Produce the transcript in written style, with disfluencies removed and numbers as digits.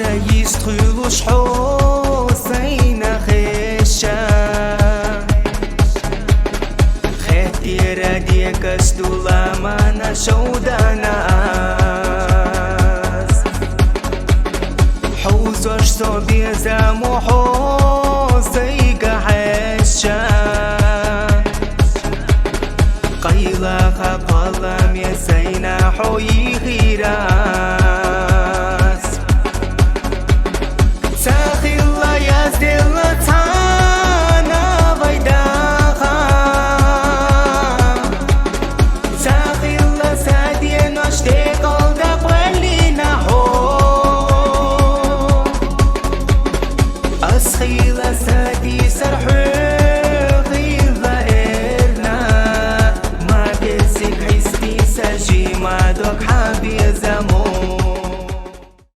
رئيس خيوش حسين خشا خير ديك استولا ما شودانا حوزش صبي زامو حسين حشا قيلا قلم يسينا حوي غيرا